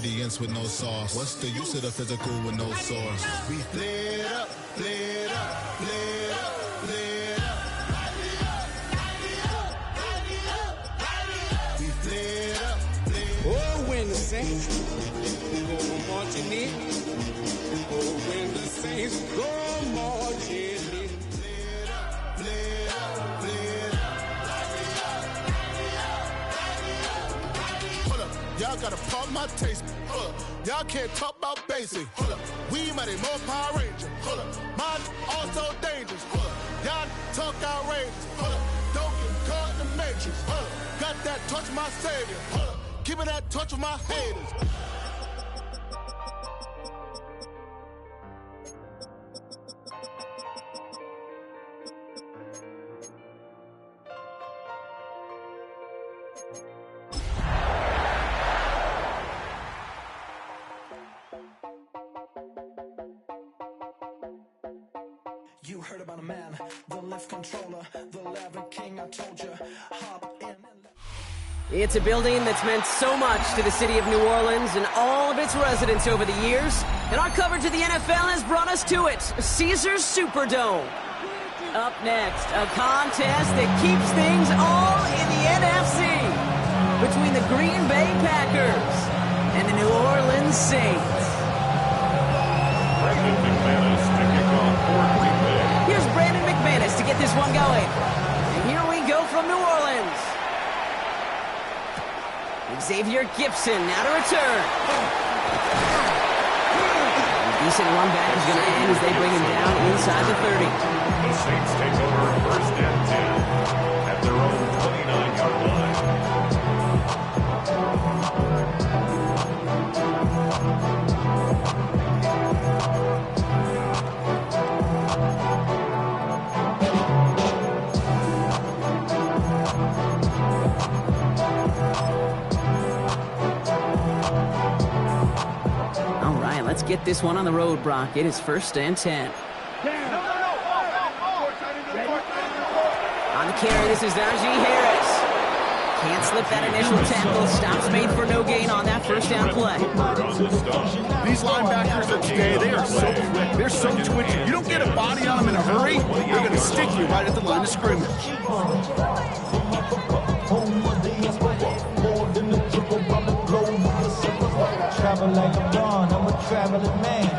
ingredients with no sauce. What's the use of the physical with no source? We flare it up, flare it up, flare it up, flare it up. We flare it up, flare it up. Oh, when the Saints go marching in. Oh, when the Saints go marching in. Flare it up, flare it up, flare it up. Hold up, y'all gotta pump my taste. Hold up, y'all can't talk about basic. Hold up, we mighty more Power Ranger. Hold up, mine also dangerous. Hold up, y'all talk outrageous. Hold up, don't get caught in the matrix. Hold up, got that touch of my savior. Hold up, keeping that touch with my haters. You heard about a man, the left controller, the lever king, I told you, hop in and... It's a building that's meant so much to the city of New Orleans and all of its residents over the years, and our coverage of the NFL has brought us to it, Caesars Superdome. Up next, a contest that keeps things all in the NFC, between the Green Bay Packers and the New Orleans Saints. Here's Brandon McManus to get this one going. And here we go from New Orleans. Xavier Gipson now to return. A decent run back is going to end as they bring him down inside the 30. The Saints take over first and 10 at their own 29-yard line. Let's get this one on the road, Brock. It is first and 10. On the carry, this is Najee Harris. Can't slip that initial tackle. Stops made for no gain on that first down play. These linebackers of today, they are so quick. They're so twitchy. You don't get a body on them in a hurry, they're going to stick you right at the line of scrimmage. Travel like a bond, I'm a traveling man.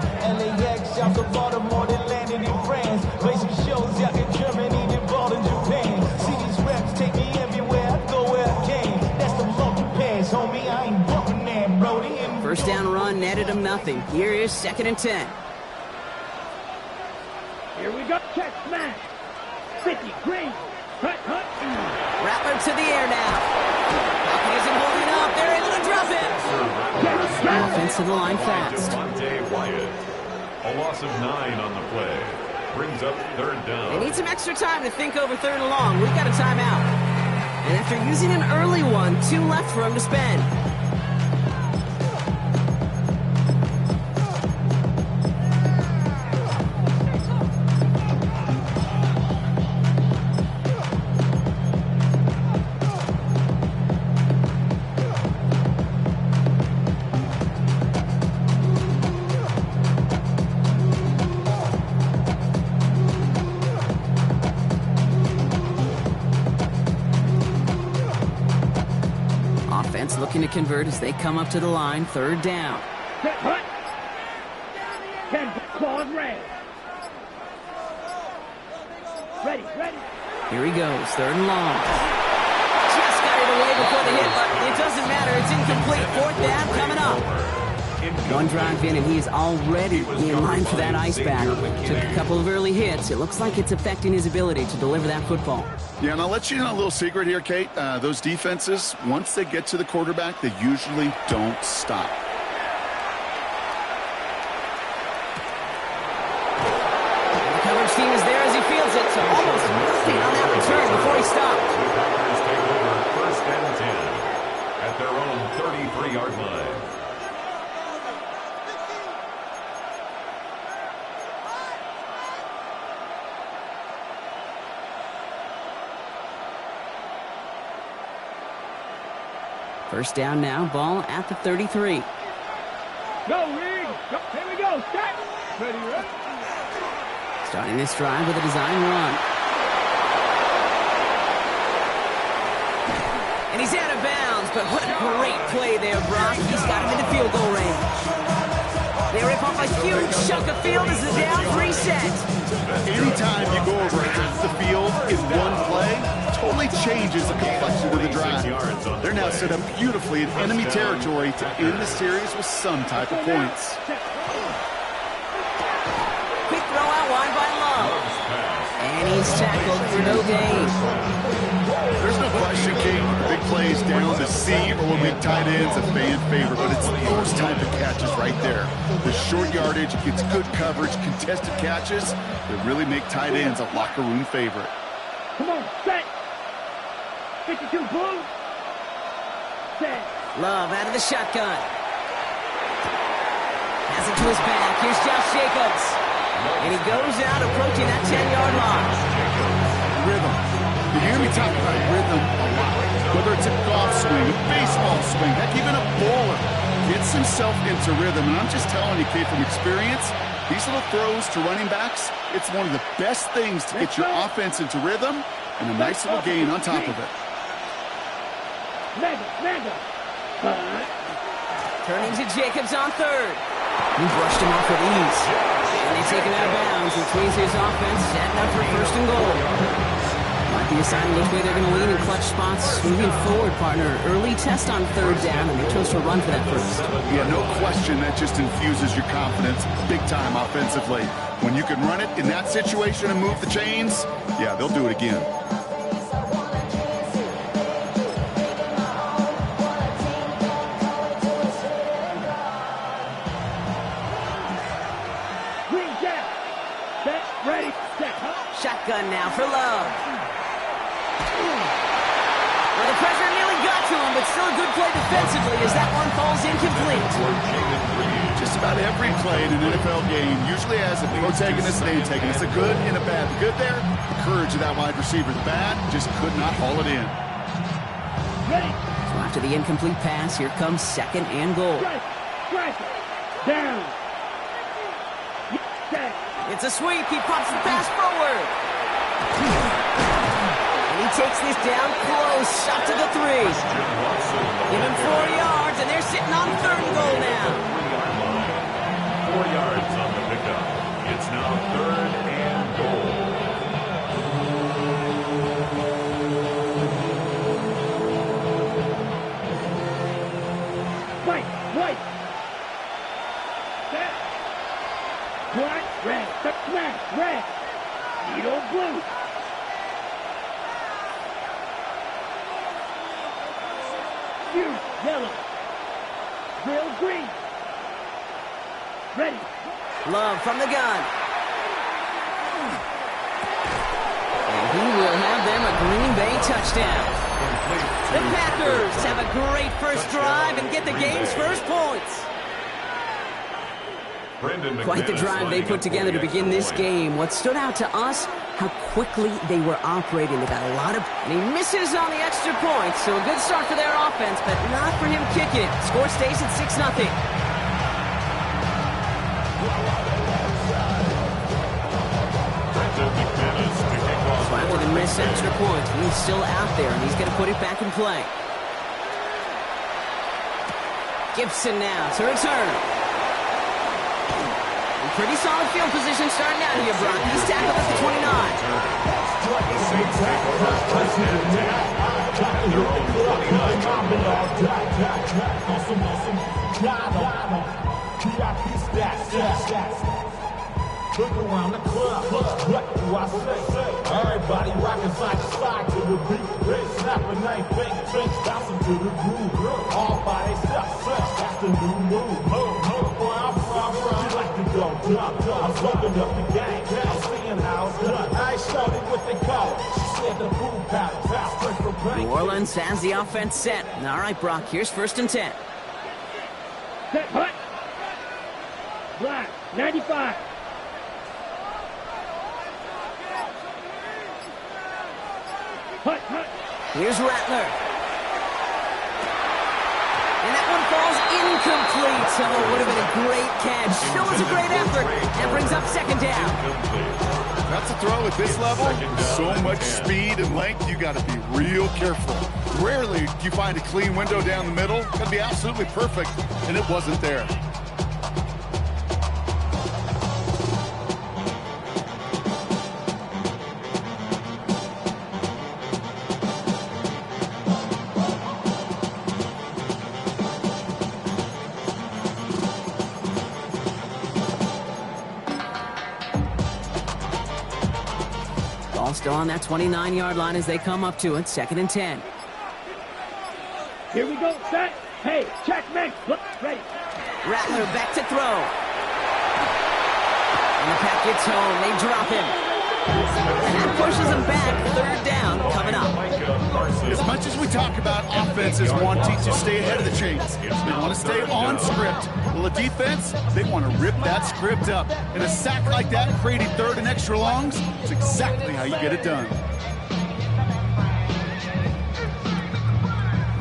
LAX, out to Baltimore, they landed in France. Play some shows out in Germany, then ball in Japan. See these reps take me everywhere, I go where I can. That's the monkey pass, homie, I ain't bumping that, Brody. First down run netted him nothing. Here is second and 10. Here we go, check, smash. 50, green, hut. Rattler to the air now. Falcon isn't holding up, they're able to drop it. Offense to the line fast. A loss of 9 on the play. Brings up third down. They need some extra time to think over third and long. We've got a timeout. And after using an early one, 2 left for him to spend. Looking to convert as they come up to the line, third down. Hut. 10 claws red. Ready. Here he goes, third and long. Just got it away before the hit, but it doesn't matter. It's incomplete. Fourth down coming up. One drive in, and he is already in line for that ice back. Took a couple of early hits. It looks like it's affecting his ability to deliver that football. Yeah, and I'll let you know a little secret here, Kate. Those defenses, once they get to the quarterback, they usually don't stop. The coverage team is there as he fields it, so almost nothing on that return before he stopped. The Packers take over first and 10 at their own 33-yard line. First down now, ball at the 33. Go, Reed. Go. Here we go. Set. Ready, ready. Starting this drive with a design run. And he's out of bounds, but what a great play there, Brock. He's got him in the field goal range. They rip off a huge chunk of field as the downs reset. Anytime you go over half the field in one play, totally changes the complexion of the drive. They're now set up beautifully in enemy territory to end the series with some type of points. Quick throw out wide by Love. And he's tackled for no gain. There's no question, King. Big plays down the seam or big tight ends a fan favorite, but it's those type of catches right there. The short yardage, gets good coverage, contested catches that really make tight ends a locker room favorite. Come on, set. 52 blue. Set. Love out of the shotgun. Has it to his back. Here's Josh Jacobs. And he goes out approaching that 10-yard line. Rhythm. You hear me talk about rhythm a lot. Whether it's a golf swing, a baseball swing, heck, even a bowler gets himself into rhythm. And I'm just telling you, kid, from experience, these little throws to running backs, it's one of the best things to get your offense into rhythm and a nice little gain on top of it. Mega. Turning to Jacobs on third. He brushed him off with ease. And they take him out of bounds, which means his offense setting up for first and goal. Might be a sign of which way they're going to lean in clutch spots moving forward, partner. Early test on third down, and they chose to run for that first. Yeah, no question, that just infuses your confidence big time offensively. When you can run it in that situation and move the chains, yeah, they'll do it again. Green jack. Set. Ready. Set. Shotgun now for Love. Well, the pressure nearly got to him, but still a good play defensively as that one falls incomplete. Just about every play in an NFL game usually has a protagonist and antagonist, a good and a bad. The good there, the courage of that wide receiver. The bad, just could not haul it in. Ready. So after the incomplete pass, here comes second and goal. Strike. Down. Set. It's a sweep. He pops the pass forward. He takes this down close, shot to the 3. Give him 4 yards, and they're sitting on third and goal now. 4 yards on the pickup. It's now third and goal. White. Set. White. Red. Smash. Red. Needle blue. Yellow. Real green. Ready. Love from the gun. And he will have them a Green Bay touchdown. The Packers have a great first drive and get the game's first points. Quite the drive they put together to begin this game. What stood out to us, how quickly they were operating. They got a lot of... And he misses on the extra point, so a good start for their offense, but not for him kicking it. Score stays at 6-0. So after the missed extra point, he's still out there, and he's going to put it back in play. Gibson now to return. Pretty solid field position starting out here, Brock. He's tackled at the 29. Look around the club, what do I say? Everybody rocking side to side to the beat. Snapping nice fingers, bouncing to the groove. All by themselves, that's the new move. Where I'm from, you like to go dumb. I'm fucking up the game, I'm seeing how it's done. I ain't started what they call it. She said the food pattern, fast straight from bank. New Orleans has the offense set. All right, Brock, here's first and 10. Set, hut. Black, 95. Hut. Here's Rattler. And that one falls incomplete. Oh, would have been a great catch. Still was a great effort. That brings up second down. That's a throw at this level. So much speed and length, you got to be real careful. Rarely do you find a clean window down the middle. Got to be absolutely perfect, and it wasn't there. Ball still on that 29-yard line as they come up to it. 2nd and 10. Here we go, set. Hey, check, man. Ready. Rattler back to throw. And the pack gets home. They drop him. And that pushes them back. 3rd down coming up. As much as we talk about offenses wanting to stay ahead of the chains, they want to stay on script. Well, the defense, they want to rip that script up. And a sack like that, creating 3rd and extra longs, is exactly how you get it done.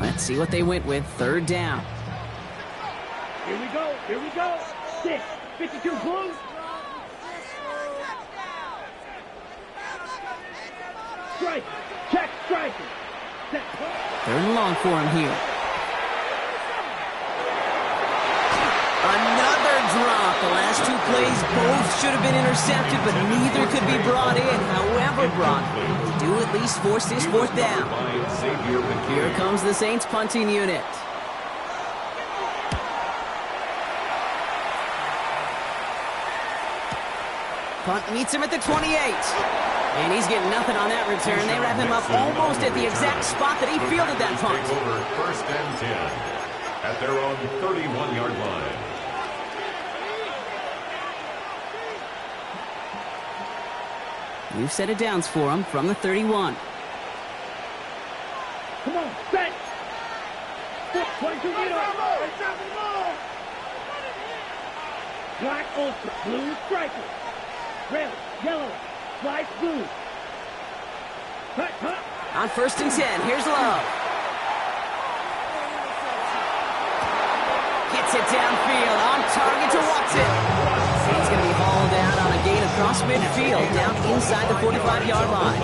Let's see what they went with. 3rd down. Here we go. Here we go. 6, 52 blue. Strike. Check striker. Set. 3rd and long for him here. Another drop. The last 2 plays both should have been intercepted, but neither could be brought in. However brought, they do at least force this 4th down. Here comes the Saints punting unit. Punt meets him at the 28. And he's getting nothing on that return. They wrap him up almost at the exact spot that he fielded that punt. Over 1st and 10 at their own 31-yard line. New set of downs for him from the 31. Come on, set. 22 meter. Black ultra, blue striker. Red, yellow, white, blue. Cut, cut. On 1st and 10, here's Love. Gets it downfield, on target to Watson. He's going to be hauled out on a gain across midfield, down inside the 45-yard line.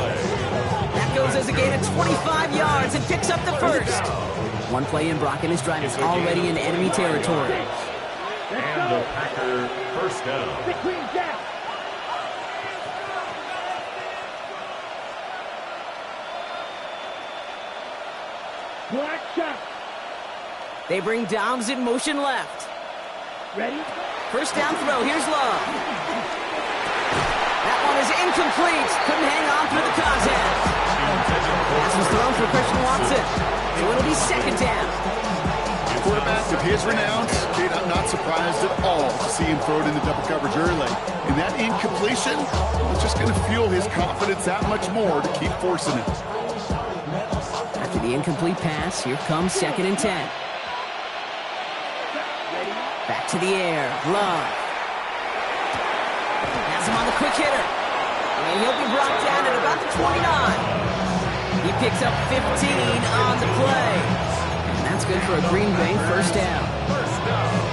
That goes as a gain of 25 yards and picks up the 1st. One play in, Brock and his drive is already in enemy territory. And the Packer 1st down. Between Jack. Black shot. They bring Dobbs in motion left. Ready? 1st down throw. Here's Love. That one is incomplete. Couldn't hang on through the contact. Pass was thrown for Christian Watson. So it'll be 2nd down. Quarterback of his renown, Kate, I'm not surprised at all to see him throw it into double coverage early. And that incompletion is just going to fuel his confidence that much more to keep forcing it. After the incomplete pass, here comes 2nd and 10. Back to the air. Love. Has him on the quick hitter. And he'll be brought down at about the 29. He picks up 15 on the play. And that's good for a Green Bay 1st down.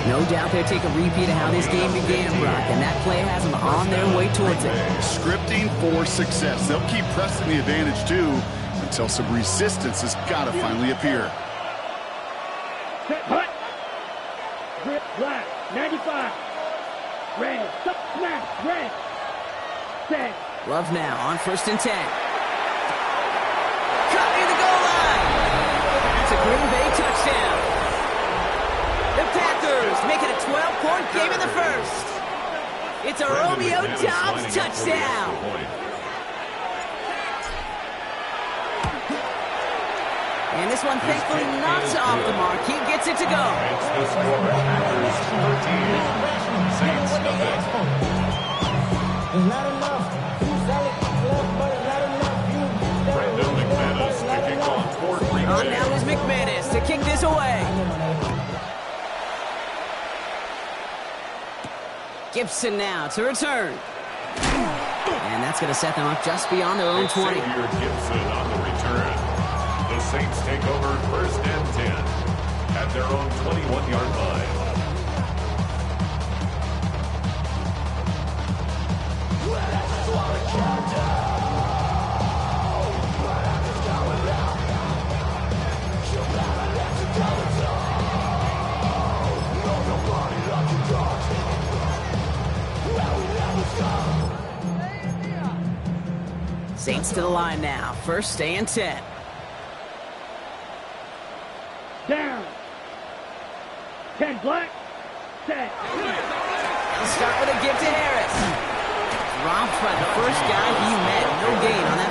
No doubt they'll take a repeat of how this game began, Brock, and that play has them on their way towards it. Scripting for success. They'll keep pressing the advantage, too, until some resistance has got to finally appear. Set, hut. Grip, black, 95. Red, smash, red. Set. Love now on 1st and 10. Cut near the goal line. It's a Green Bay touchdown. The Packers make it a 12-point game in the 1st. It's a Romeo Dobbs touchdown. And this one thankfully not off the mark. He gets it to go. It's the score. Packers 13, Saints nothing. Not enough. You sell it, left, but not enough. You Brandon McManus to kick off for Green On Bay. now is McManus to kick this away. Gibson now to return. And that's going to set them up just beyond their own 20. Xavier Gibson on the return. The Saints take over 1st and 10 at at their own 21-yard line. Saints to the line now. First and 10. Down. 10 black. Set. They'll start with a give to Harris. Dropped by the first guy he met. No gain on that.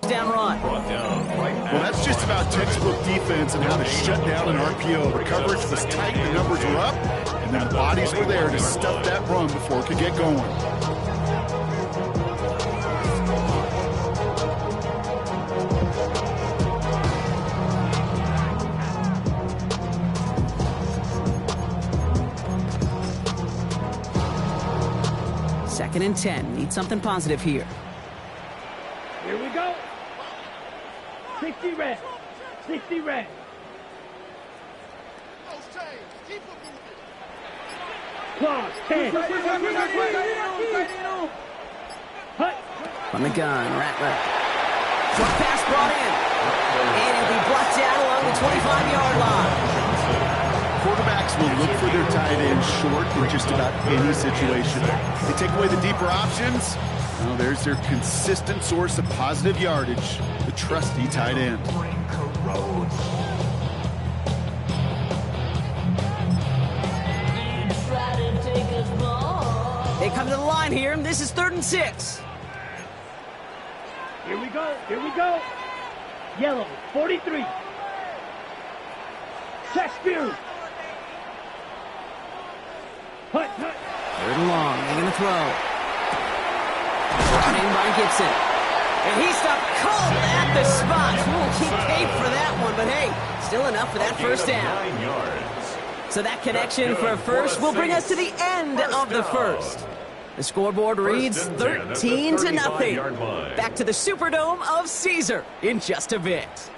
Down run. Well, that's just about textbook defense and how to shut down an RPO. The coverage was tight, the numbers were up, and then the bodies were there to stuff that run before it could get going. Second and 10. Need something positive here. Here we go. 60 red. 60 red. Claws, 10. Hut. From the gun, Rattler. Short pass brought in. And it'll be brought down along the 25-yard line. Quarterbacks will look for their tight end short in just about any situation. They take away the deeper options. Well, there's their consistent source of positive yardage, the trusty tight end. They come to the line here, and this is 3rd and 6. Here we go. Here we go. Yellow, 43. Shakespeare. Hut, hut. 3rd and long. They're going to throw. Brought in by Gibson. And he stopped cold at the spot. Ooh, he paid for that one, but hey, still enough for that first down. So that connection for a first will bring us to the end of the first. The scoreboard reads 13-0. Back to the Superdome of Caesar in just a bit.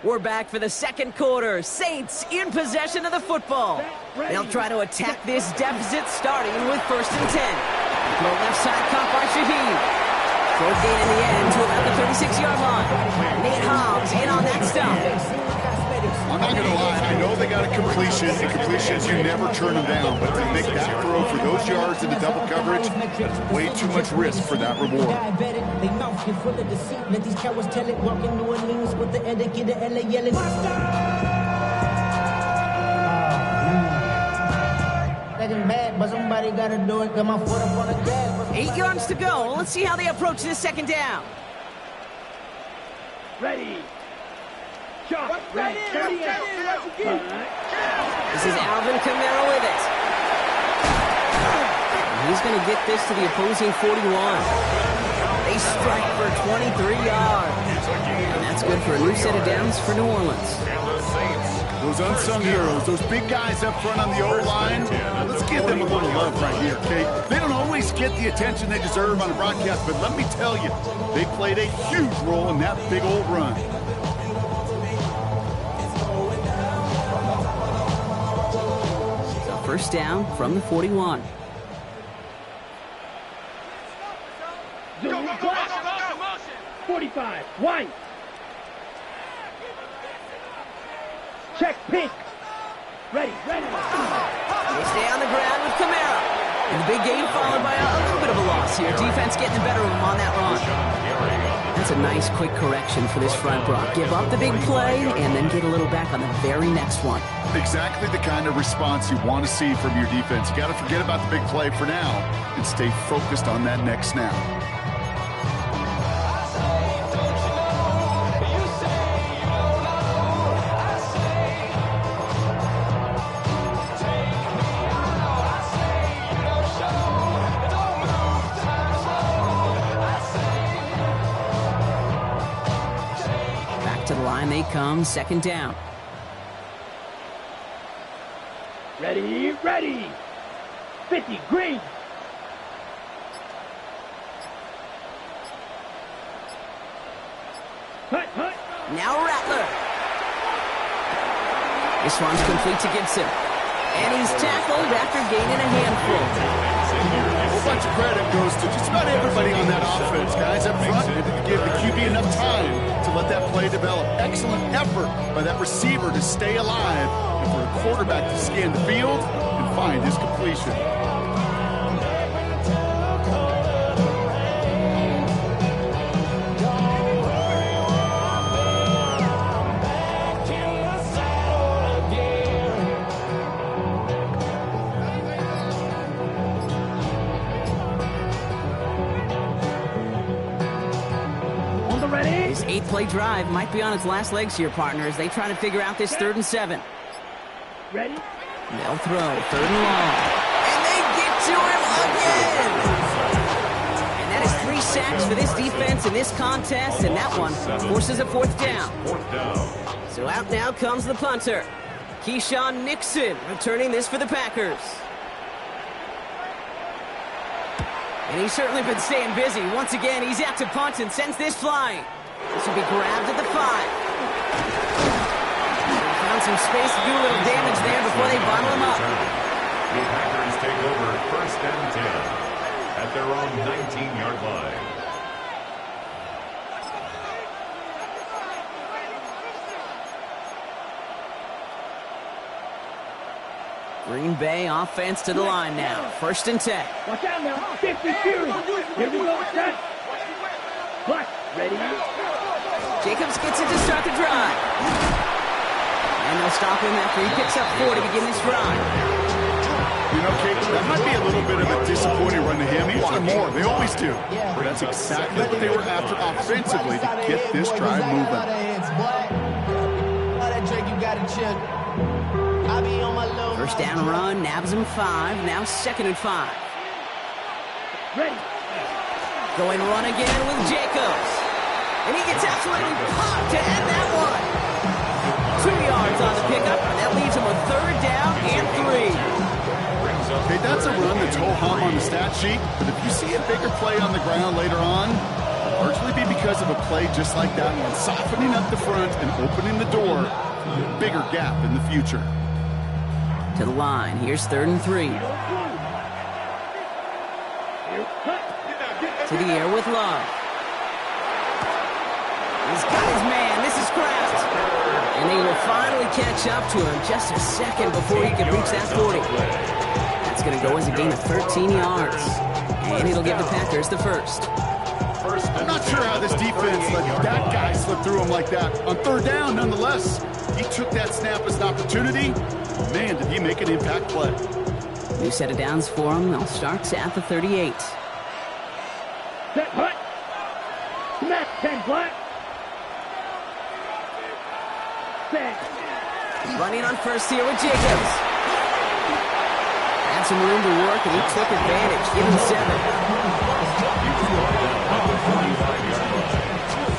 We're back for the second quarter. Saints in possession of the football. They'll try to attack this deficit starting with 1st and 10. Throw left side caught by Shaheed. Short gain in the end to about the 36-yard line. Nate Hobbs in on that stop. I'm not going to lie. I know they got a completion, and completions, you never turn them down. But to make that throw for those yards into double coverage, that's way too much risk for that reward. They mouth get full of deceit. Let these cowards tell it. Walking New Orleans with the etiquette of LA yelling. Getting bad, but somebody got to do it. Got my foot up on the gas. 8 yards to go. Let's see how they approach this second down. Ready. Shot. Ready. This is Alvin Kamara with it. He's going to get this to the opposing 41. They strike for 23 yards. And that's good for a new set of downs for New Orleans. Those unsung heroes, those big guys up front on the O-line, let's give them a little love right here, okay? They don't always get the attention they deserve on the broadcast, but let me tell you, they played a huge role in that big old run. So first down from the 41. 45, white. Check pink. Ready. They stay on the ground with Kamara. And the big gain followed by a little bit of a loss here. Defense getting the better of him on that run. That's a nice quick correction for this front, Brock. Give up the big play and then get a little back on the very next one. Exactly the kind of response you want to see from your defense. You got to forget about the big play for now and stay focused on that next snap. To the line they come, second down. Ready. 50, green. Hut. Now Rattler. This one's complete to Gibson. And he's tackled after gaining a handful. A whole bunch of credit goes to just about everybody on that offense. Guys up front, give the QB enough time to let that play develop. Excellent effort by that receiver to stay alive and for a quarterback to scan the field and find his completion. This 8-play drive might be on its last legs here, partners. They try to figure out this 3rd and 7. Ready. They'll throw 3rd and long. And they get to him again! And that is 3 sacks for this defense in this contest, and that one forces a 4th down. So out now comes the punter. Keyshawn Nixon returning this for the Packers. And he's certainly been staying busy. Once again, he's out to punt and sends this flying. This will be grabbed at the 5. They found some space to do a little damage there before they bottle him up. The Packers take over 1st and 10 at their own 19-yard line. Green Bay offense to the line now. 1st and 10. Watch out now. 50 series. Here we go. Set. Black. Ready. Jacobs gets it to start the drive. And they'll stop him after he picks up 4 to begin this drive. You know, Kate, that might be a little bit of a disappointing run to him. He wanted more. They always do. But that's exactly what they were after offensively to get this drive moving. First down run, nabs him 5. Now 2nd and 5. Ready. Going run again with Jacobs. And he gets absolutely popped to end that one. 2 yards on the pickup, and that leaves him with 3rd down and 3. Okay, that's a run that's ho-hum on the stat sheet, but if you see a bigger play on the ground later on, it'll largely be because of a play just like that one, softening up the front and opening the door for a bigger gap in the future. To the line, here's 3rd and 3. To the air with Love. He's got his man. This is Kraft. And they will finally catch up to him just a second before he can reach that 40. That's going to go as a gain of 13 yards. And it'll give the Packers the 1st. I'm not sure how this defense let that guy slip through him like that. On 3rd down, nonetheless, he took that snap as an opportunity. Man, did he make an impact play. New set of downs for him. They'll start at the 38. Set, hut. Smack 10, black. Set. Running on first here with Jacobs. Had some room to work, and he took advantage. Give him 7.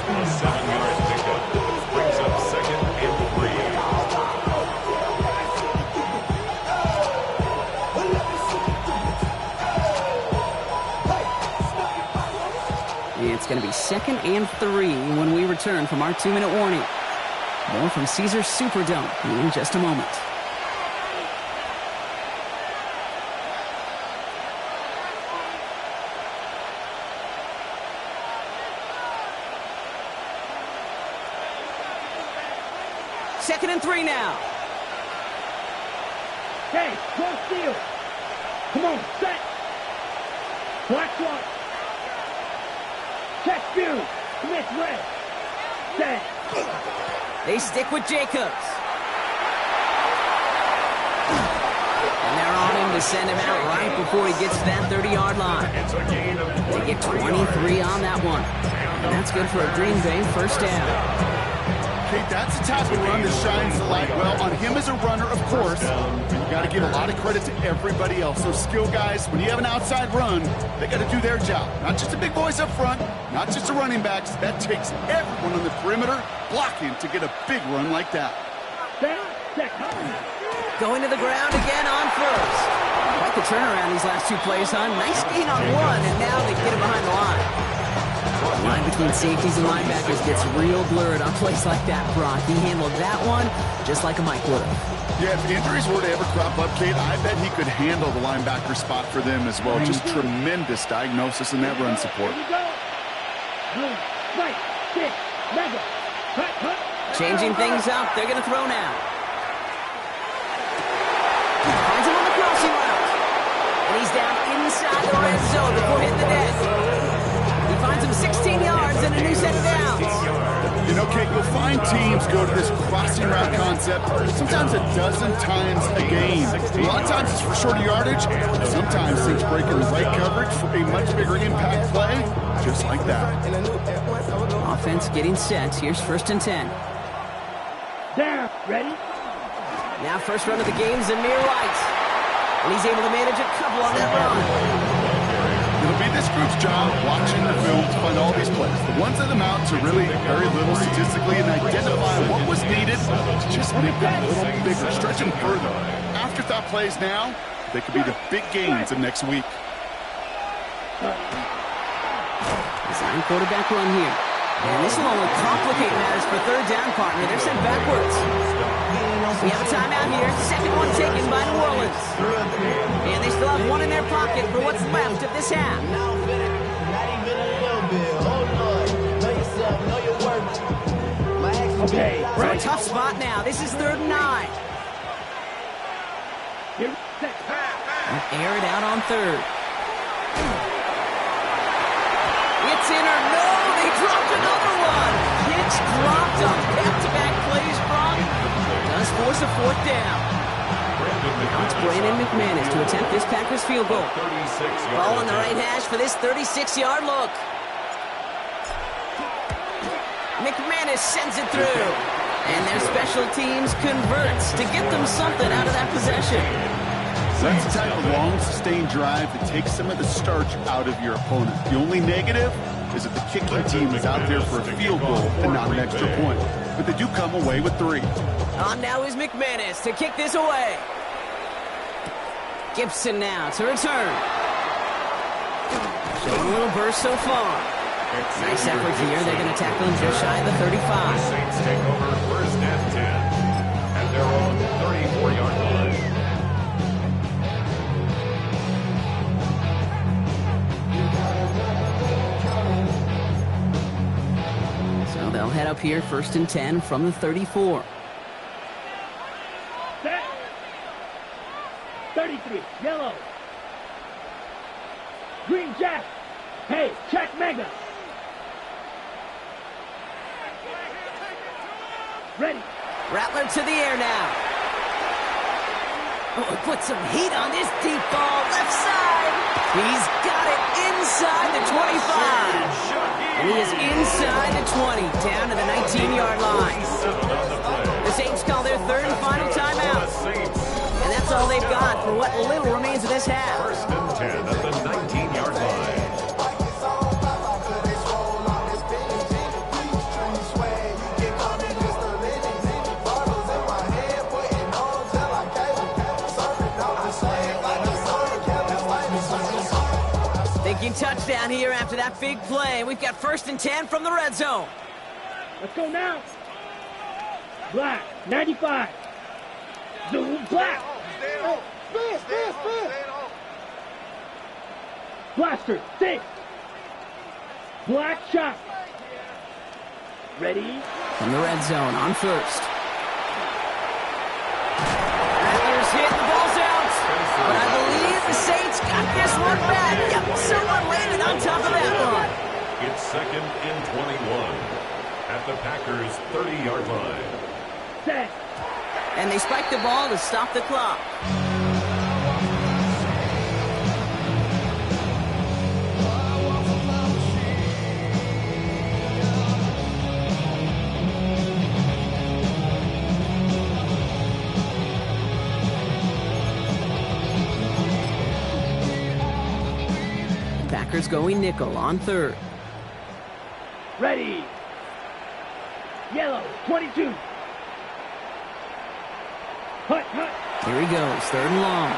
A 7-yard pickup brings up 2nd and 3. It's going to be 2nd and 3 when we return from our 2-minute warning. More from Caesars Superdome in just a moment. Second and 3 now. Hey, go steal. Come on, set. Black one. Check view. Commit red. Set. They stick with Jacobs. And they're on him to send him out right before he gets to that 30-yard line. They get 23 on that one. And that's good for a Green Bay first down. Okay, that's the type of run that shines the light well on him as a runner, of course. And you got to give a lot of credit to everybody else. Those skill guys, when you have an outside run, they got to do their job. Not just the big boys up front, not just the running backs. That takes everyone on the perimeter blocking to get a big run like that. Going to the ground again on first. Quite the turnaround these last two plays, huh? Nice gain on one, and now they get him behind the line. The line between safeties and linebackers gets real blurred on plays like that, Brock. He handled that one just like a Mike would have. Yeah, if injuries were to ever crop up, Kate, I bet he could handle the linebacker spot for them as well. Just tremendous diagnosis in that run support. Changing things up. They're going to throw now. Finds him on the crossing route. And he's down inside the red zone before hitting the net. He finds him 16 yards and a new set of downs. You know, Kate, you'll find teams go to this crossing route concept sometimes a dozen times a game. A lot of times it's for shorter yardage. Sometimes things break in the right coverage for a much bigger impact play, just like that. Offense getting set. Here's 1st and 10. Down. Ready? Now first run of the game, Zamir White. And he's able to manage a couple on that run. It'll be this group's job watching the film to find all these plays. The ones that amount to really very little statistically and identify what was needed to just make them a little bigger, stretch them further. Afterthought plays now, they could be the big gains of next week. Design quarterback run here. And this will only complicate matters for third down, partner. They're sent backwards. We have a timeout here. Second one taken by New Orleans. And they still have one in their pocket for what's left of this half. Not even a little bit. Oh, Lord. Know yourself. Know your worth. Okay, So a tough spot now. This is 3rd and 9. Air it out on 3rd. It's in or no. They dropped another one. Hits dropped on back-to-back plays, Brock. Does force a 4th down. Now it's Brandon McManus to attempt this Packers field goal. Ball on the right hash for this 36-yard look. McManus sends it through. And their special teams converts to get them something out of that possession. That's the type of long, sustained drive that takes some of the starch out of your opponent. The only negative is that the kicking team is out there for a field goal and not an extra point. But they do come away with 3. On now is McManus to kick this away. Gibson now to return. Showing a little burst so far. Nice effort here. They're going to tackle him just shy of the 35. Saints take over 1st and 10 at their own 34-yard line. So they'll head up here 1st and 10 from the 34. Set. 33. Yellow. Green Jack. Hey, check Mega. Ready. Rattler to the air now. Oh, put some heat on this deep ball. Left side. He's got it inside the 25. And he is inside the 20, down to the 19-yard line. The Saints call their 3rd and final timeout. And that's all they've got for what little remains of this half. 1st and 10 at the 19-yard line. Thinking touchdown here after that big play. We've got 1st and 10 from the red zone. Let's go now. Black. 95. Zoom. Black. Blaster. 6. Black shot. Ready. From the red zone on 1st. Rattler's hit. The ball's out. this one back. Yep, someone landed on top of that one. It's 2nd and 21 at the Packers' 30-yard line. Set. And they spike the ball to stop the clock. Packers going nickel on 3rd. Ready. Yellow, 22. Hut, hut. Here he goes, 3rd and long.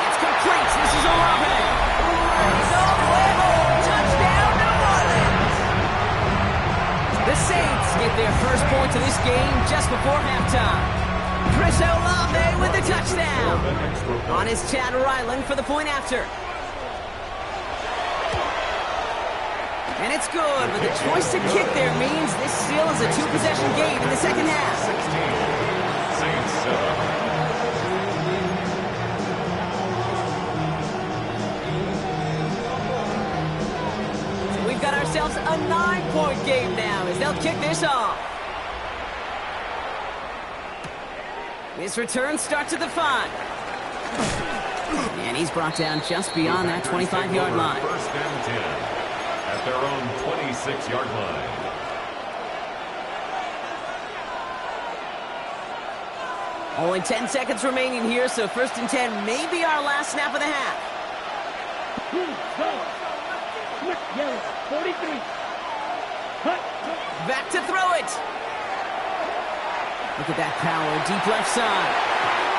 It's complete. This is Olave. He's all the way home. Touchdown, New Orleans. The Saints get their first point of this game just before halftime. Chris Olave with the touchdown. On his Chad Ryland for the point after. And it's good, but the choice to kick there means this still is a 2-possession game in the second half. 16. Saints set up. So we've got ourselves a 9-point game now as they'll kick this off. This return starts at the 5. And he's brought down just beyond that 25-yard line. 1st and 10. At their own 26-yard line. Only 10 seconds remaining here, so 1st and 10 may be our last snap of the half. Yellow, 43. Hut. Back to throw it. Look at that power, deep left side.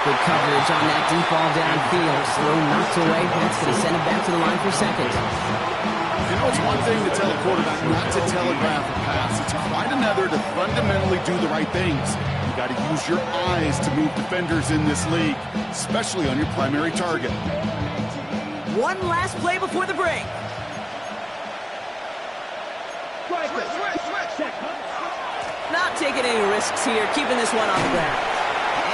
Good coverage on that deep ball downfield. Throw knocked away. That's going to send it back to the line for 2nd. You know, it's one thing to tell a quarterback not to telegraph a pass. It's quite another to fundamentally do the right things. You got to use your eyes to move defenders in this league, especially on your primary target. One last play before the break. Not taking any risks here, keeping this one on the ground.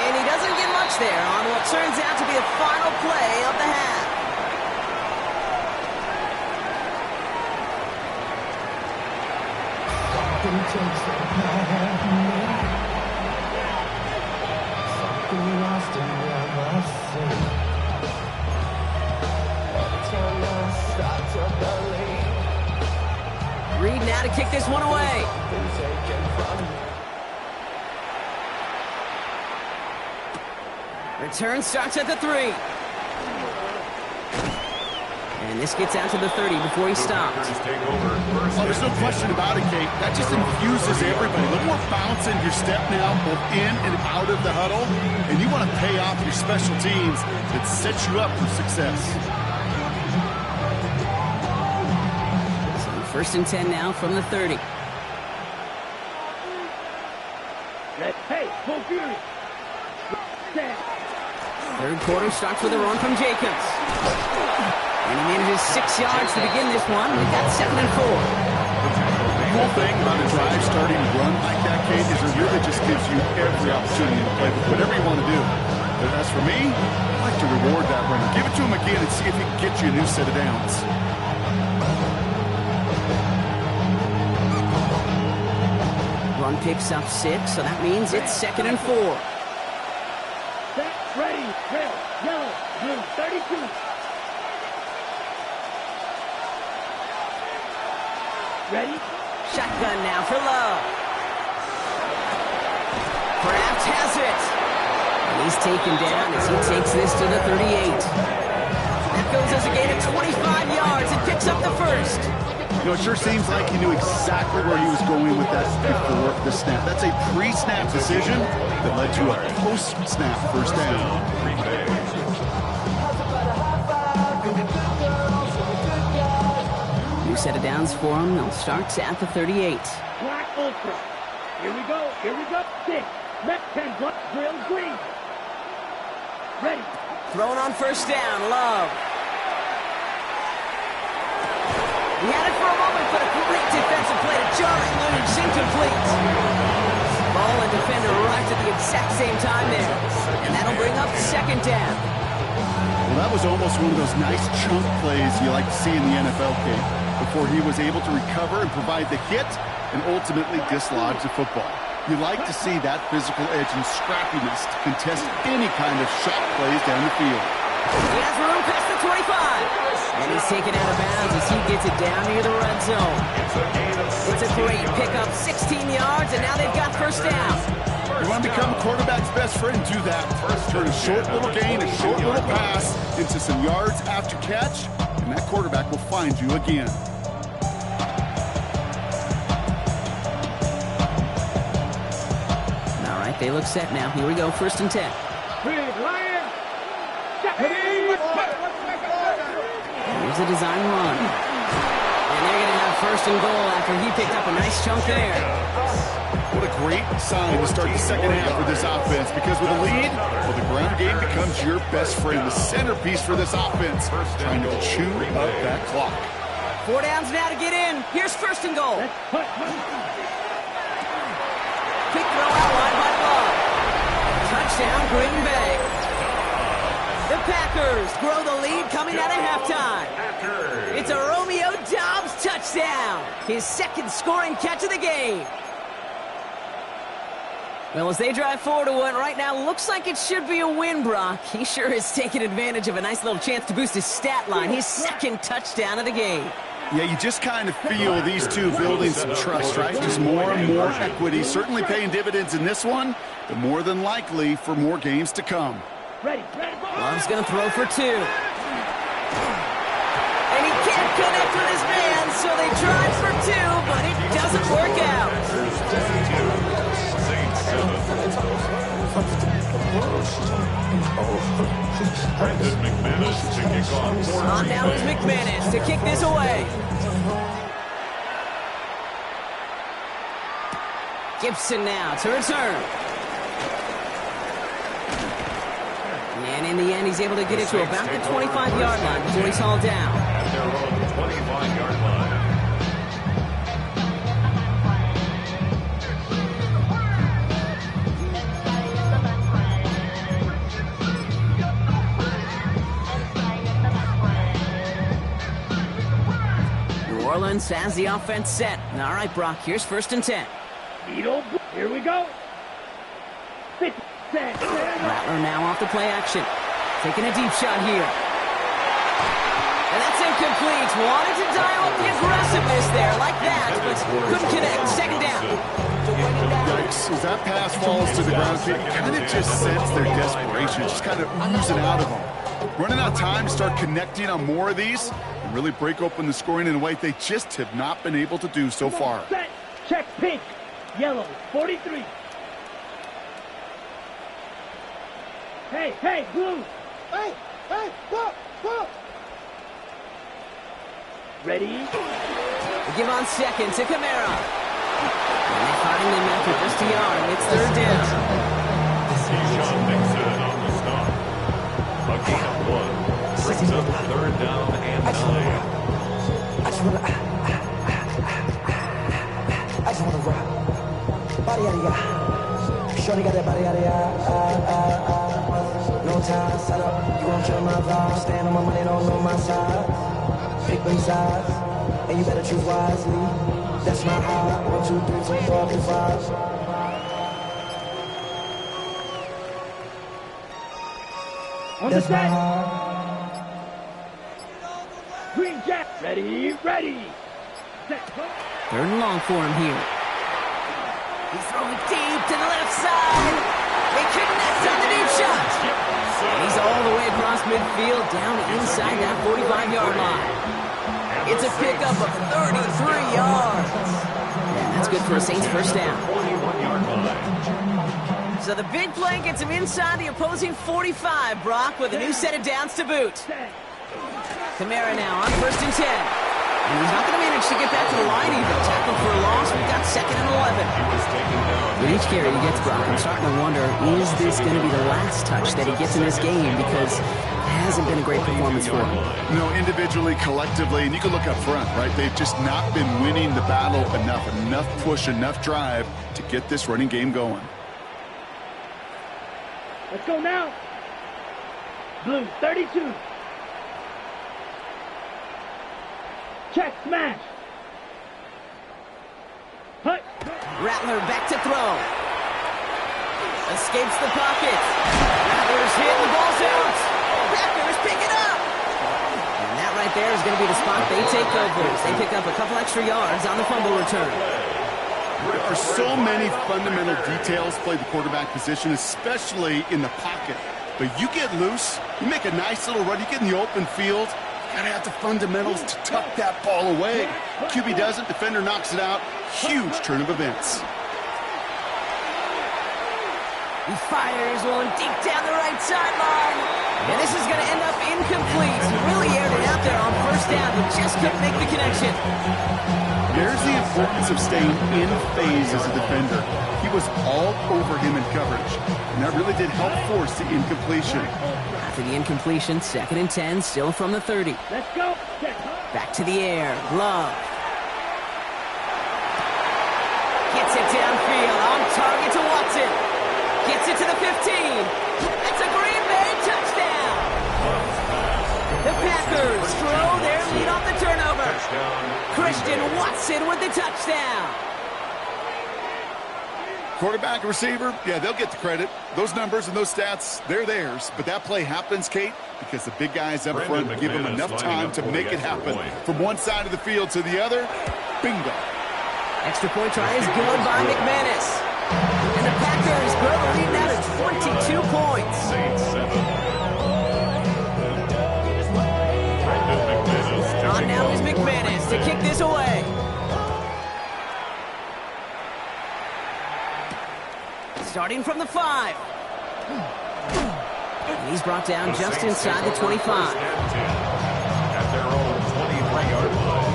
And he doesn't get much there on what turns out to be the final play of the half. Reed now to kick this one away. Return starts at the 3. And this gets out to the 30 before he stops. Oh, there's no question about it, Kate. That just infuses everybody. A little more bounce in your step now, both in and out of the huddle. And you want to pay off your special teams that set you up for success. So 1st and 10 now from the 30. Hey, full fury. Third quarter starts with a run from Jacobs. And he manages 6 yards to begin this one. We've got 2nd and 4. The whole thing about a drive starting to run like that, Kate, is it really just gives you every opportunity to play with whatever you want to do. But as for me, I like to reward that runner. Give it to him again and see if he can get you a new set of downs. Run picks up 6, so that means it's 2nd and 4. Set, ready, red, yellow, blue, 32. Ready? Shotgun now for Love. Kraft has it. And he's taken down as he takes this to the 38. That goes as a gain of 25 yards and picks up the 1st. You know, it sure seems like he knew exactly where he was going with that before the snap. That's a pre-snap decision that led to a post-snap 1st down. New set of downs for him. They'll start at the 38. Black Ultra. Here we go. 6. Met 10 plus drill green. Ready. Thrown on 1st down. Love. He had it for a moment, but a great defensive play to Jarrett Lynch. Incomplete. Ball and defender arrived at the exact same time there. And that'll bring up 2nd down. Well, that was almost one of those nice chunk plays you like to see in the NFL game before he was able to recover and provide the hit and ultimately dislodge the football. You like to see that physical edge and scrappiness to contest any kind of shot plays down the field. He has room past the 25. And he's taken out of bounds as he gets it down near the red zone. It's a great pickup, 16 yards, and now they've got first down. You want to become a quarterback's best friend? Do that. Turn a short little gain, a short little pass into some yards after catch, and that quarterback will find you again. All right, they look set now. Here we go, 1st and 10. Here's a design run. And they're going to have 1st and goal after he picked up a nice chunk there. What a great sign to start the second half for this offense, because with a lead, well, the ground game becomes your best friend, the centerpiece for this offense, trying to chew up that clock. 4 downs now to get in. Here's 1st and goal. Quick throw out wide by Love. Touchdown, Green Bay. The Packers grow the lead coming out of halftime. It's a Romeo Doubs touchdown. His 2nd scoring catch of the game. Well, as they drive forward to what right now looks like it should be a win, Brock. He sure has taken advantage of a nice little chance to boost his stat line. His 2nd touchdown of the game. Yeah, you just kind of feel these two building some trust, right? Just more and more equity, certainly paying dividends in this one, but more than likely for more games to come. Love's going to throw for 2. And he can't connect with his man, so they try for 2, but it doesn't work out. On now is McManus to kick this away. Gibson now to return. And in the end, he's able to get it to about the 25-yard line before he's hauled down. At their own 25-yard line. New Orleans has the offense set. All right, Brock, here's 1st and 10. Here we go. 50. Rattler now off the play action. Taking a deep shot here. And that's incomplete. Wanted to dial up the aggressiveness there like that, but couldn't connect. 2nd down. Yikes. As that pass falls to the ground, you kind of just sense their desperation, just kind of oozing out of them. Running out of time to start connecting on more of these and really break open the scoring in a way they just have not been able to do so far. Set. Check pink. Yellow. 43. Hey, blue! Hey, go! Ready? We give on 2nd to Kamara. And they're fighting them after just a yard. It's 3rd down. Sean Mixon on the stop. A gain of 1. Brings up 3rd down and 9. I just wanna rock. Body yada yada. Shorty got that body yada yada. No time, set up, you won't kill my vibe. Stand on my money, don't know my side. Pick them sides, and you better choose wisely. That's my high. 1, 2, 3, 4, 5. That's my high. Green Jack, ready. Set. 3rd and long for him here. He's throwing deep to the left side. They connect on the deep shot. And he's all the way across midfield, down inside that 45-yard line. It's a pickup of 33 yards. And that's good for a Saints 1st down. So the big play gets him inside the opposing 45, Brock, with a new set of downs to boot. Kamara now on 1st and 10. And he's not going to manage to get back to the line even. Tackled for a loss. We've got 2nd and 11. With each carry he gets, Brock, I'm starting to wonder, is this going to be the last touch that he gets in this game? Because it hasn't been a great performance for him. You know, individually, collectively, and you can look up front, right? They've just not been winning the battle enough push, enough drive to get this running game going. Let's go now. Blue, 32. Check smash. Hut. Rattler back to throw. Escapes the pocket. Rattler's hit, the ball's out. Packers pick it up. And that right there is going to be the spot they take over. They pick up a couple extra yards on the fumble return. There are so many fundamental details play the quarterback position, especially in the pocket. But you get loose, you make a nice little run, you get in the open field, you gotta have the fundamentals to tuck that ball away. QB doesn't, defender knocks it out. Huge turn of events. He fires one deep down the right sideline. And this is going to end up incomplete. He really aired it out there on first down, but just couldn't make the connection. There's the importance of staying in phase as a defender. He was all over him in coverage, and that really did help force the incompletion. After the incompletion, 2nd and 10, still from the 30. Let's go. Back to the air. Love. Gets it downfield. On target to Watson. Gets it to the 15. It's a Green Bay touchdown. The Packers throw their lead off the turnover. Christian Watson with the touchdown. Quarterback and receiver, yeah, they'll get the credit. Those numbers and those stats, they're theirs. But that play happens, Kate, because the big guys up front give them enough time to make it happen. From one side of the field to the other, bingo. Extra point try is good by McManus. And the Packers grow the lead now to 22 points. On now is McManus to kick this away. Starting from the 5. And he's brought down just inside the 25. At their own 23-yard line.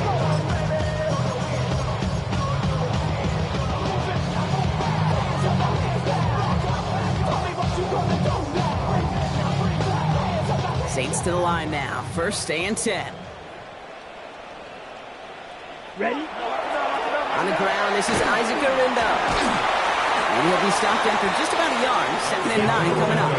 Saints to the line now. 1st and 10. Ready? On the ground, this is Isaac Arindo. And he'll be stopped after just about a yard. 2nd and 9 coming up.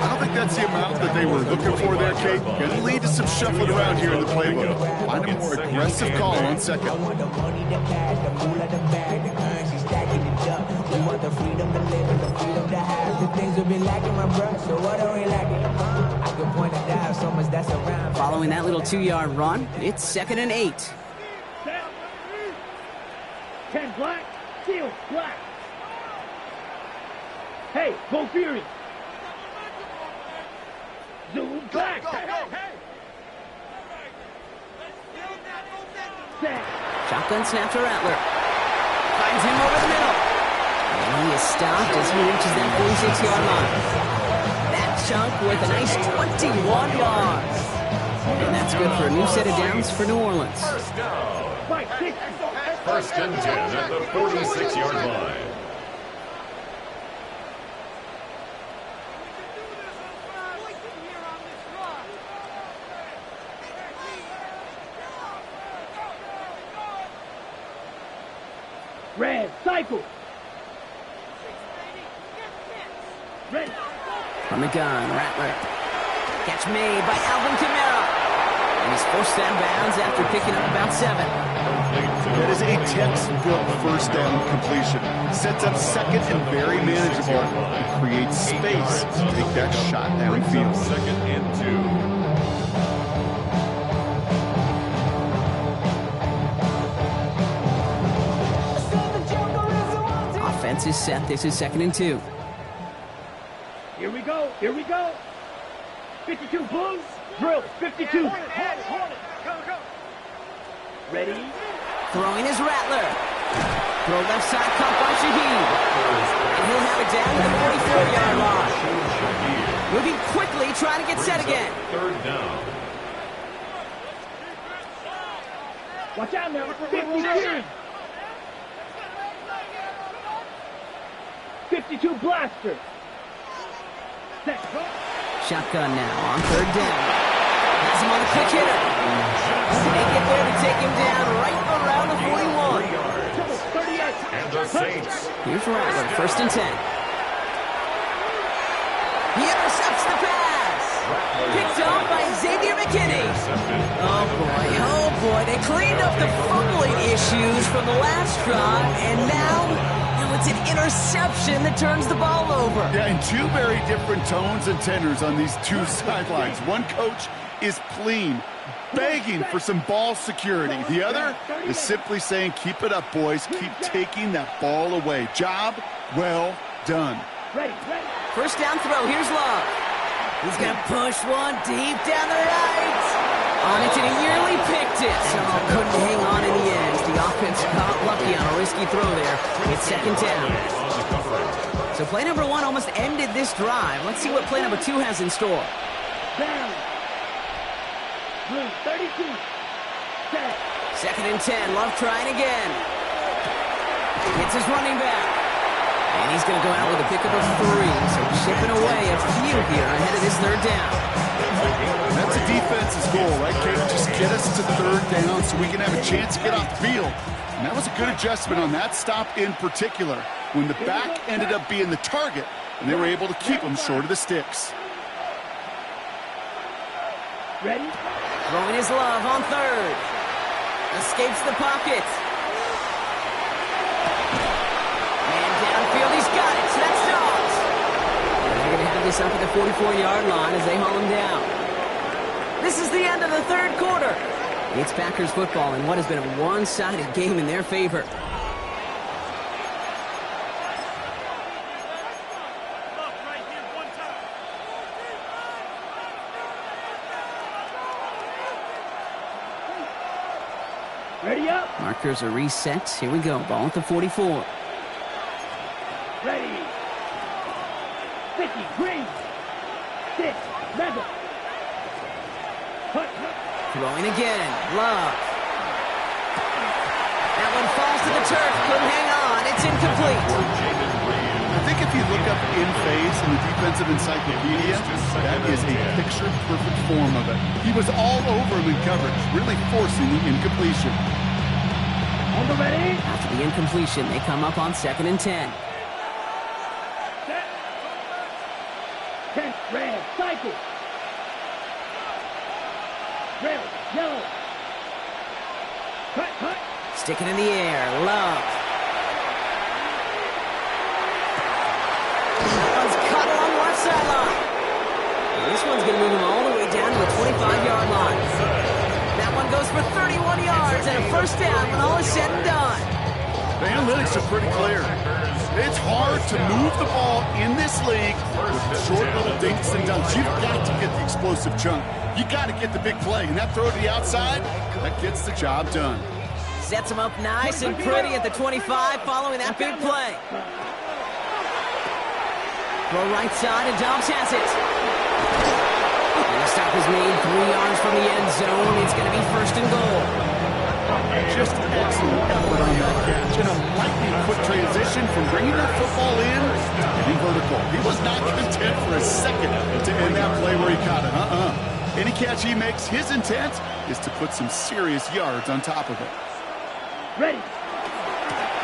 I don't think that's the amount that they were looking for there, Kate. Going to lead to some shuffling around here in the playbook. Find a more aggressive call on 2nd. I want the money, the cash, the cool of the bag, the currency stacking it up. We want the freedom to live and the freedom to have. The things we've been lacking, my bro, so what are we lacking? I can point it down so much that's around. Following that little 2-yard run, it's 2nd and 8. 10 black, seal black. Hey, go Fury. Zoom black. Shotgun snap to Rattler. Finds him over the middle. And he is stopped as he reaches that 46-yard line. That chunk with a nice 21 yards. And that's good for a new set of downs for New Orleans. First down. 1st and 10 at the 46-yard line. Red, cycle. Red. From the gun, Rattler. Catch made by Alvin Kamara. And he's forced out of bounds after picking up about 7. That is a textbook first down completion. Sets up 2nd and very manageable. And creates space to take that shot downfield. 2nd and 2. Offense is set. This is 2nd and 2. Here we go. Here we go. 52 Blues. Drill. 52. Ready? Throwing is Rattler. Throw left side, caught by Shaheed. And he'll have it down to the 44-yard line. Moving quickly, trying to get set again. 3rd down. Watch out now. 52. 52 Blaster. Set. Shotgun now on 3rd down. Has him on the quick hitter. They get there to take him down right around the 41. And the Saints. Here's Rattler, 1st and 10. He intercepts the pass. Picked off by Xavier McKinney. Oh boy, they off the fumbling issues from the last drive, and now it's an interception that turns the ball over. Yeah, and two very different tones and tenors on these two sidelines. One coach is pleading, begging for some ball security. The other is simply saying, keep it up, boys. Keep taking that ball away. Job well done. First down throw. Here's Love. He's going to push one deep down the right. On it, and he nearly picked it. So couldn't hang on in the end. The offense got lucky on a risky throw there. It's second down. So play number one almost ended this drive. Let's see what play number two has in store. Down. Blue 32. Set. Second and 10. Love trying again. Hits his running back. And he's going to go out with a pickup of 3. So chipping away a few here ahead of this third down. That's a defense's goal, right, Kate? Just get us to third down so we can have a chance to get off the field. And that was a good adjustment on that stop in particular, when the back ended up being the target, and they were able to keep him short of the sticks. Ready? Throwing his Love on third. Escapes the pocket. And downfield, he's got it. Touchdowns. They're going to have this up at the 44-yard line as they haul him down. This is the end of the third quarter. It's Packers football in what has been a one-sided game in their favor. Ready up. Markers are reset. Here we go. Ball at the 44. Ready. 50. Green. 6. Mega. Throwing again. Love. That one falls to the turf. Couldn't hang on. It's incomplete. I think if you look up in phase in the defensive encyclopedia, that is a picture-perfect form of it. He was all over him in coverage, really forcing the incompletion. On the ready. After the incompletion, they come up on second and 10. Set. 10. Red. Cycle. Red. Yellow. Cut. Sticking in the air. Love. That one's caught along the left sideline. And this one's going to move him all the way down to the 25-yard line. That one goes for 31 yards and a first down when all is said and done. The analytics are pretty clear. It's hard to move the ball in this league with short little dinks and dunks. You've got to get the explosive chunk. You got to get the big play. And that throw to the outside, that gets the job done. Sets him up nice and pretty at the 25 following that big play. Throw right side, and Dobbs has it. And the stop is made 3 yards from the end zone. It's going to be first and goal. Just excellent effort on that catch. And a lightning quick transition from bringing that football in to hitting vertical. He was not content for a second to end that play where he caught it. Any catch he makes, his intent is to put some serious yards on top of it. Ready.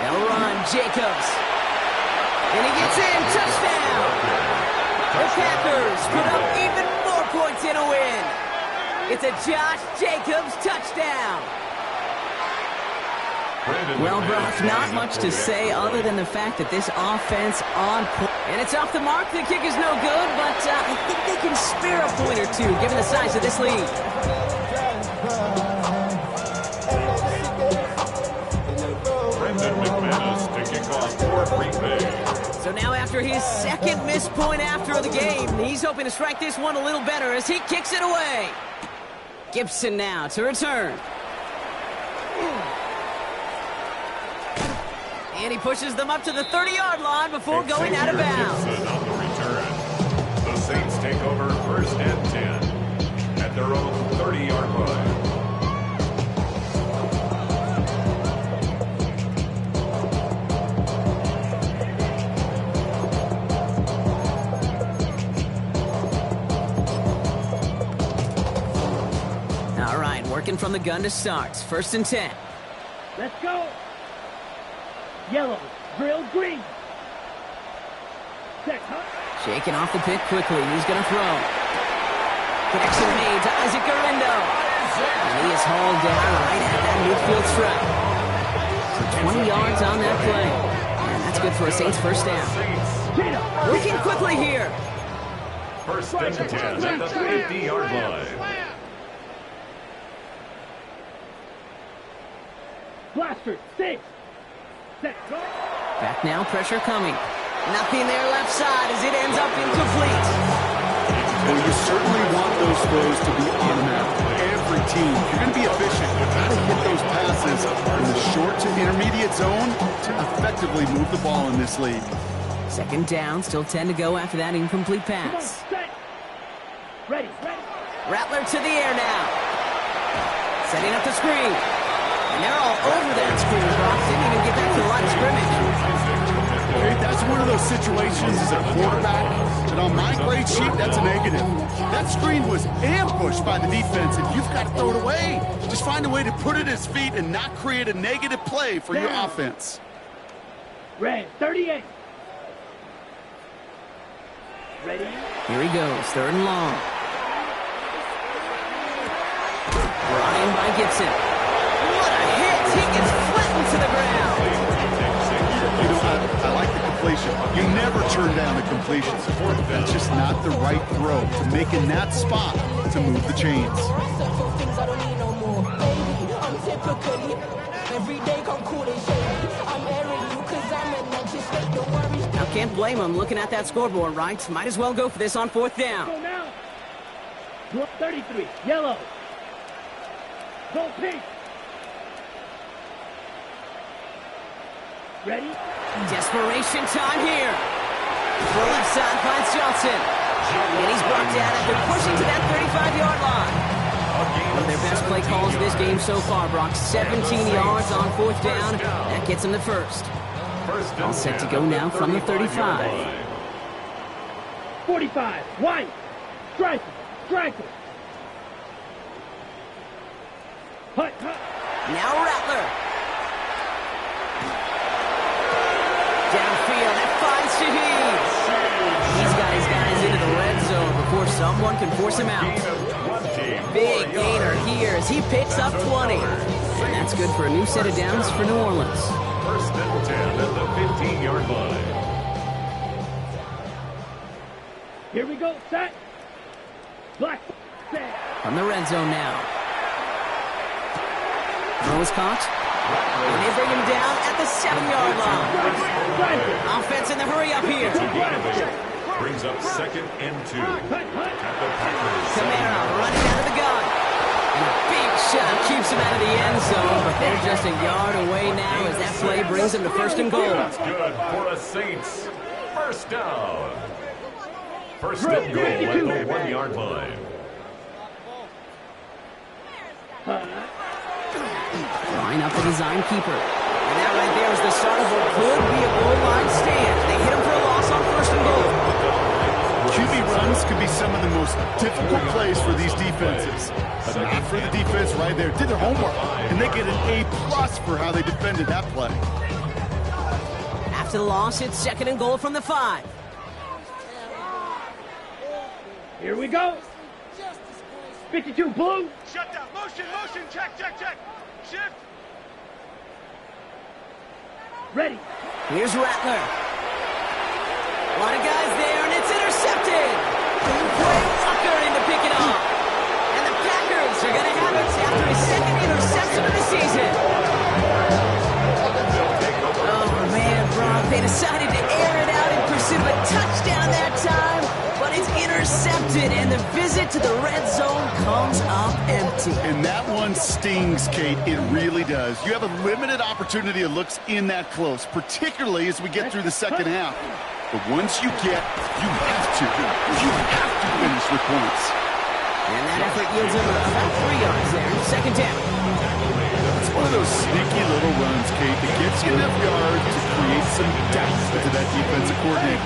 They'll run. Jacobs. And he gets in. Touchdown. The Packers put up even more points in a win. It's a Josh Jacobs touchdown. Well, Brock, not much to say other than the fact that this offense on point. And it's off the mark. The kick is no good, but I think they can spare a point or two given the size of this lead. So now after his second missed point after the game, he's hoping to strike this one a little better as he kicks it away. Gibson now to return. And he pushes them up to the 30-yard line before going out of bounds. On the return. The Saints take over first and 10 at their own 30-yard line. All right, working from the gun to start. First and 10. Let's go. Yellow, drill, green. Set, huh? Shaking off the pick quickly. He's going to throw. Connection made to Isaac Garindo. And he is hauled down right at that backfield trap. So 20 yards on that play. And that's good for a Saints first down. Working quickly here. First and 10 at the 50-yard line. Blaster, 6. Set, go. Back now, pressure coming. Nothing there left side as it ends up incomplete. Well, you certainly want those throws to be automatic. Every team, if you're going to be efficient, you've got to hit those passes in the short to intermediate zone to effectively move the ball in this league. Second down, still 10 to go after that incomplete pass. Set. Ready. Rattler to the air now. Setting up the screen. And they're all over that screen, Brock. Didn't even get back to the line of scrimmage. Okay, that's one of those situations as a quarterback that on my grade sheet, that's a negative. That screen was ambushed by the defense, and you've got to throw it away. Just find a way to put it at his feet and not create a negative play for your offense. Red, 38. Ready? Here he goes, third and long. Brought in by Gibson. What a hit! He gets flattened to the ground. You know, I like the completion. You never turn down a completion. That's just not the right throw to make in that spot to move the chains. Now can't blame him looking at that scoreboard, right? Might as well go for this on fourth down. Go now. 33, yellow. Go pink. Ready? Desperation time here. For left side finds Johnson. And he's brought down after pushing to that 35-yard line. One of their best play calls of this game so far, Brock. 17 yards on fourth down. That gets him the first. All set to go now from the 35. 45, white. Striker. Hut. Now Rattler. Downfield, that finds Shaheed. He's got his guys into the red zone before someone can force him out. Big gainer here as he picks up 20. And that's good for a new set of downs for New Orleans. First and 10 at the 15-yard line. Here we go, set. Black, set. From the red zone now. Throws caught. And they bring him down at the 7-yard line. Offense in the hurry up here. Brings up second and 2. At the Packers. Camara running out of the gun. And a big shot keeps him out of the end zone, but they're just a yard away now as that play brings him to first and goal. That's good for the Saints. First down. First and goal at the 1-yard line. Line up the design keeper. And that right there is the start of what could be a goal line stand. They hit him for a loss on first and goal. QB runs can be some of the most difficult plays for these defenses. But not for the defense right there. Did their homework. And they get an A+ for how they defended that play. After the loss, it's second and goal from the 5. Here we go. 52, blue. Shut down. Motion. Check. Shift. Ready. Here's Rattler. A lot of guys there, and it's intercepted. Quay Walker in to pick it up. And the Packers are going to have it after his second interception of the season. Oh, man, Brock, they decided to air it out in pursuit of a touchdown that time, but it's intercepted, and the visit to the red zone comes up empty. And that one stings, Kate. It really does. You have a limited opportunity of looks in that close, particularly as we get through the second half. But once you have to finish with points. And that effort yields him about 3 yards there. Second down. It's one of those sneaky little runs, Kate, that gets you enough yards to create some doubt to that defensive coordinator.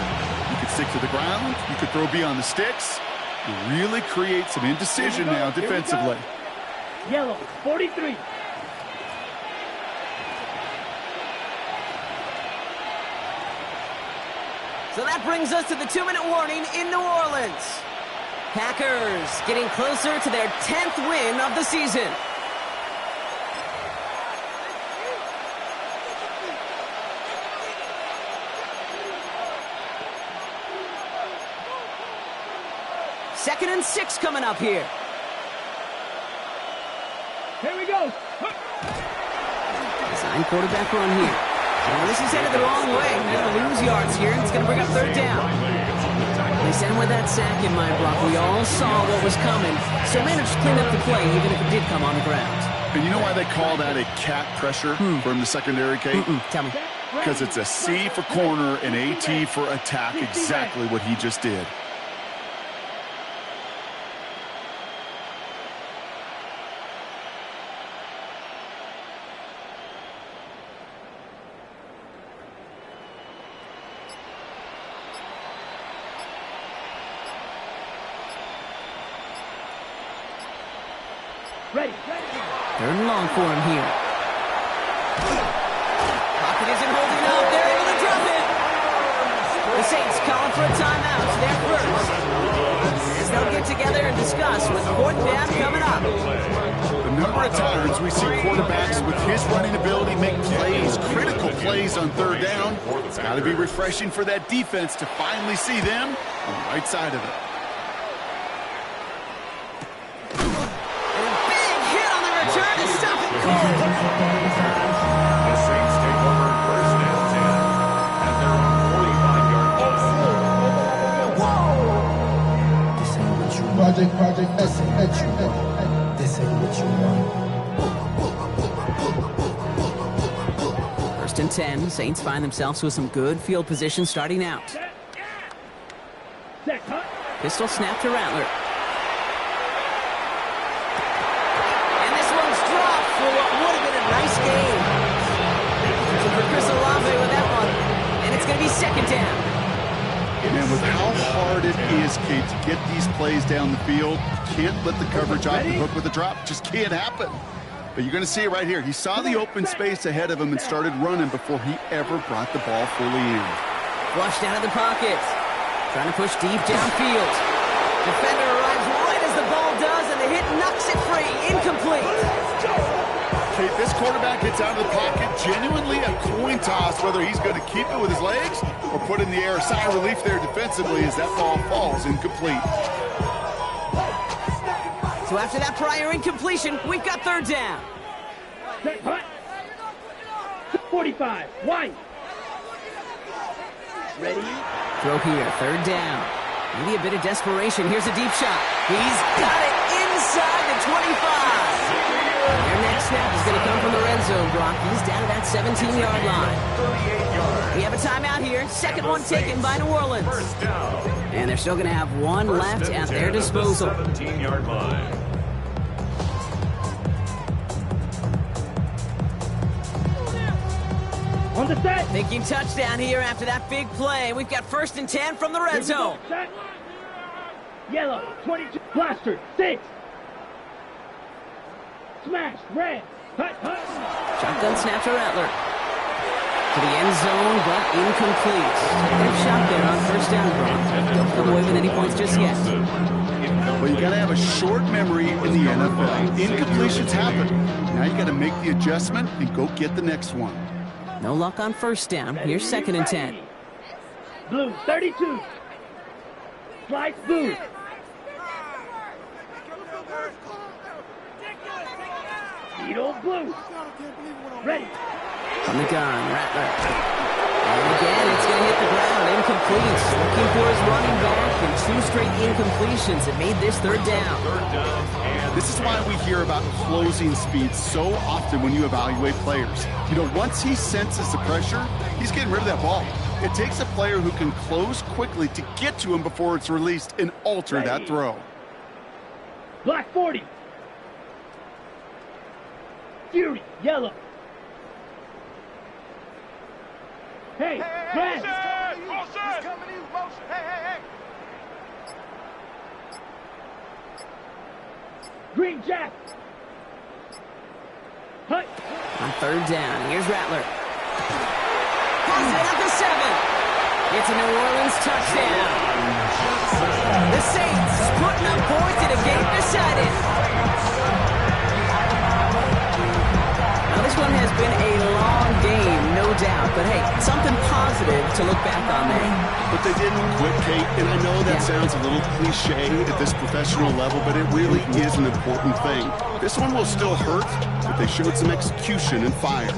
You could stick to the ground. You could throw beyond the sticks. You really create some indecision now defensively. Yellow, 43. So that brings us to the 2-minute warning in New Orleans. Packers getting closer to their 10th win of the season. 2nd and 6 coming up here. Here we go. Design quarterback run here. Well, this is headed the wrong way. They're going to lose yards here. It's going to bring up 3rd down. They sent him with that sack in mind, Brock. We all saw what was coming, so managed to clean up the play, even if it did come on the ground. And you know why they call that a cat pressure from the secondary, Kate? Tell me. Because it's a C for corner and AT for attack, exactly what he just did. Ready. 3rd and long for him here. Pocket isn't holding up. They're able to drop it. The Saints calling for a timeout. They're first. As they'll get together and discuss with 4th down coming up. The number of times we see quarterbacks with his running ability make plays, critical plays on 3rd down. It's got to be refreshing for that defense to finally see them on the right side of it. The Saints take over 1st and 10 at their own 45-yard line. This ain't what you want. Project, this ain't what you want. This ain't what you want. 1st and 10. Saints find themselves with some good field position starting out. Pistol snap to Rattler. Nice game. So for Chris Olave with that one. And it's going to be 2nd down. And with how hard it is, Kate, to get these plays down the field, can't let the coverage off the hook with a drop. Just can't happen. But you're going to see it right here. He saw the open space ahead of him and started running before he ever brought the ball fully in. Flushed out of the pocket. Trying to push deep downfield. Defender arrives right as the ball does, and the hit knocks it free. Incomplete. Kate, this quarterback gets out of the pocket, genuinely a coin toss whether he's going to keep it with his legs or put in the air. A sigh of relief there defensively as that ball falls incomplete. So after that prior incompletion, we've got 3rd down. 45, wide. Ready? Throw here, 3rd down. Maybe a bit of desperation. Here's a deep shot. He's got it inside the 25. Their next snap is going to come from the red zone, Brock. He's down to that 17-yard line. We have a timeout here. 2nd one taken by New Orleans. And they're still going to have one left at their disposal. 17-yard line. On the set. Thinking touchdown here after that big play. We've got 1st and 10 from the red zone. Yellow, 22. Blaster, 6. Smash, red. Shotgun snap to Rattler. To the end zone, but incomplete. Good shot there on 1st down, Brock. Don't come away with any points just yet. Well, you got to have a short memory in the NFL. Incompletions happen. Now you got to make the adjustment and go get the next one. No luck on 1st down. Here's 2nd and 10. Blue, 32. Slice blue. Needle blue. Ready. From the gun, Rattler. And again, it's going to hit the ground. Incomplete. Looking for his running back, and 2 straight incompletions that made this 3rd down. This is why we hear about closing speed so often when you evaluate players. You know, once he senses the pressure, he's getting rid of that ball. It takes a player who can close quickly to get to him before it's released and alter that throw. Black 40. Fury, yellow. Hey, red. He's coming in motion. Hey. Green jack. Hut. On 3rd down, here's Rattler. Has it at the 7. It's a New Orleans touchdown. The Saints putting up points in a game decided. Now this one has been a long game, no doubt. But hey, something positive to look back on there. But they didn't quit, Kate, and I know that sounds a little cliche at this professional level, but it really is an important thing. This one will still hurt, but they showed some execution and fire.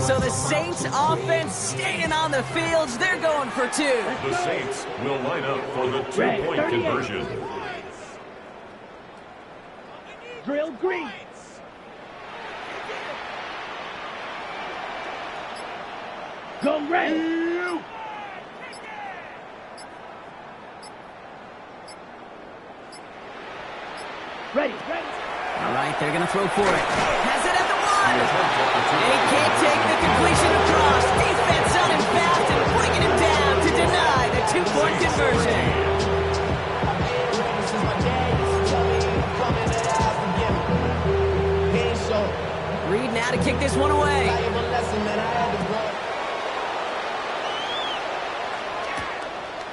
So the Saints offense staying on the fields. They're going for two. The Saints will line up for the two-point conversion. Drill green. Go red. Ready. All right, they're going to throw for it. Has it at the one. They can't take the completion across. Defense on him fast and bringing him down to deny the two-point conversion. Reed now to kick this one away.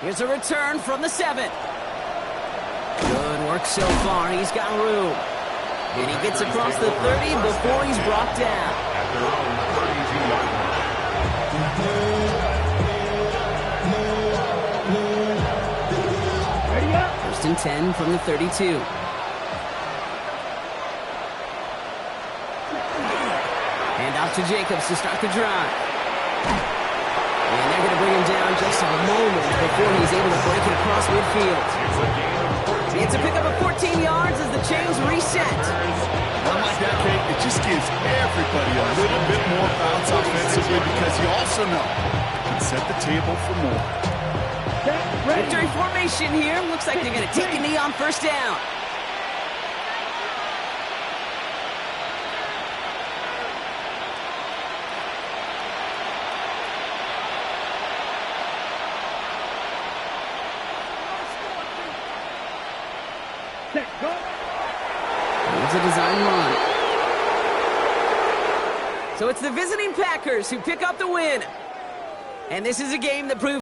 Here's a return from the 7. Good work so far. He's got room. And he gets across the 30 before he's brought down. At their own 32-yard line. Ready up. First and 10 from the 32. Hand off to Jacobs to start the drive. And they're going to bring him down just a moment before he's able to break it across midfield. It's a pickup of 14 yards as the chains reset. Not like that, Kate. It just gives everybody a little bit more bounce offensively because you also know you can set the table for more. Victory formation here. Looks like they're going to take a knee on first down. Here's a design run. So it's the visiting Packers who pick up the win. And this is a game that proves